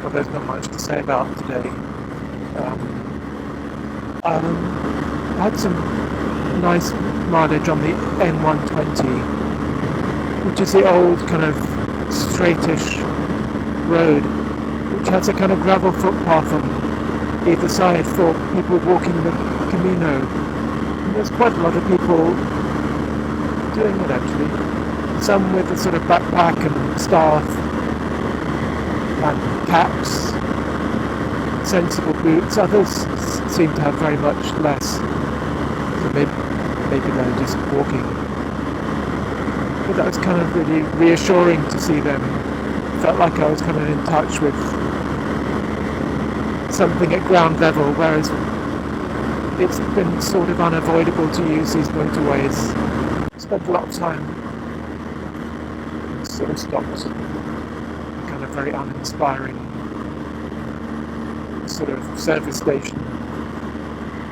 well, there's not much to say about today. I had some nice mileage on the N120, which is the old kind of straightish road, which has a kind of gravel footpath on either side for people walking the Camino. And there's quite a lot of people doing it actually. Some with a sort of backpack and staff and caps, sensible boots. Others seem to have very much less. So maybe they're just walking. But that was kind of really reassuring to see them. Felt like I was kind of in touch with something at ground level, whereas it's been sort of unavoidable to use these motorways. Spent a lot of time sort of stopped, kind of very uninspiring sort of service station.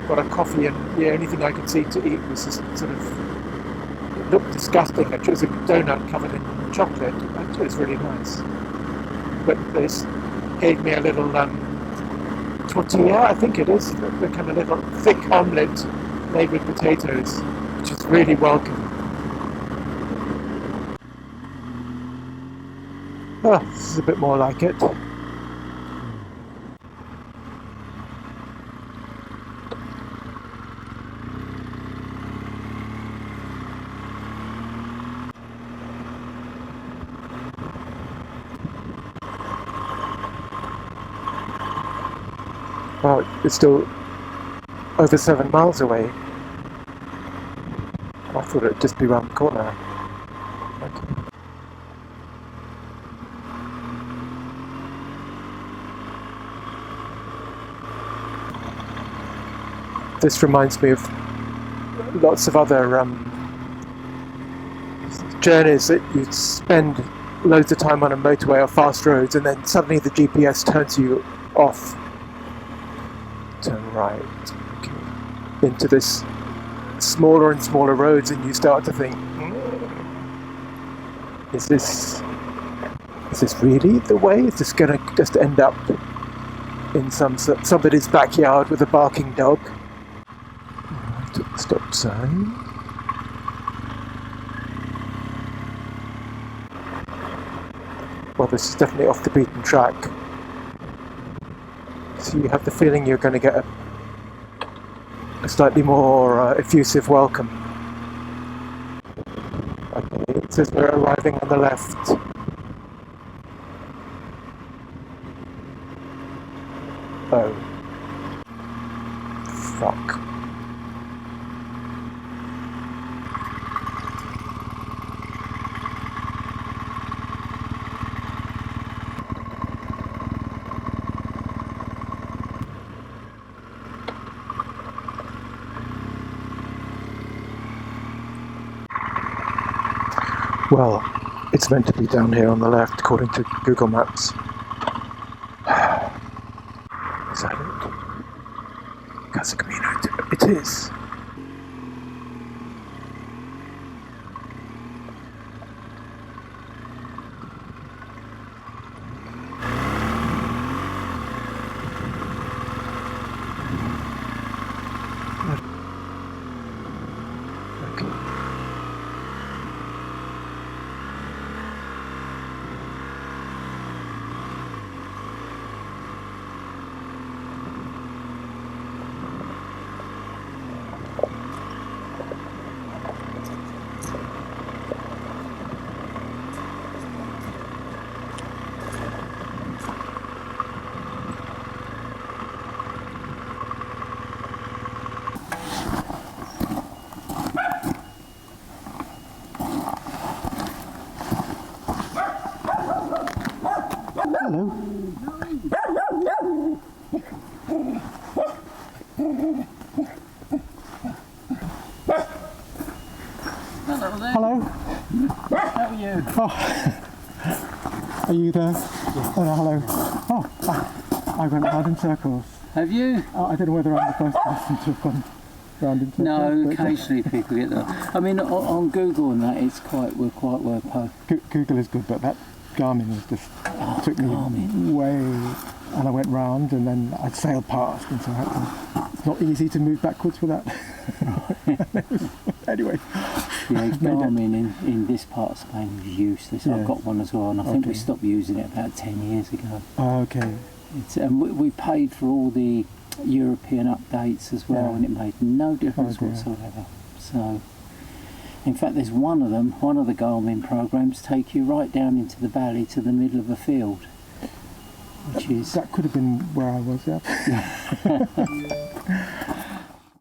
Got a coffee, and the only thing I could see to eat was this sort of, it looked disgusting. Actually, it was a donut covered in chocolate. Actually, it was really nice. But this gave me a little tortilla, I think it is, the kind of little thick omelette made with potatoes, which is really welcome. Oh, this is a bit more like it. Well, it's still over 7 miles away. I thought it'd just be round the corner. Okay. This reminds me of lots of other journeys that you spend loads of time on a motorway or fast roads, and then suddenly the GPS turns you off. Turn right, okay, into this smaller and smaller roads, and you start to think, is this really the way? Is this going to just end up in somebody's backyard with a barking dog? Stop sign. Well, this is definitely off the beaten track. So you have the feeling you're going to get a slightly more effusive welcome. Okay, it says we're arriving on the left. Oh. Fuck. Well, it's meant to be down here on the left, according to Google Maps. Is that it? Casa Camino, it is. Hello. Hello. How are you? Oh. Are you there? Yes. Oh, no, hello. Oh, I went round in circles. Have you? I don't know whether I'm the first person to have gone round in circles. No, occasionally people get that. I mean, on Google and that, we're quite well posted. Google is good, but that Garmin was just took me Garmin. way, and I went round, and then I sailed past, and so I had to, it's not easy to move backwards with that. Anyway. Yeah, Garmin in this part of Spain is useless. Yeah. I've got one as well, and I think we Okay. stopped using it about 10 years ago. Oh, okay. And we paid for all the European updates as well, Yeah. and it made no difference dear. whatsoever. So, in fact, there's one of them, one of the Garmin programs, take you right down into the valley to the middle of a field, which is That could have been where I was, yeah.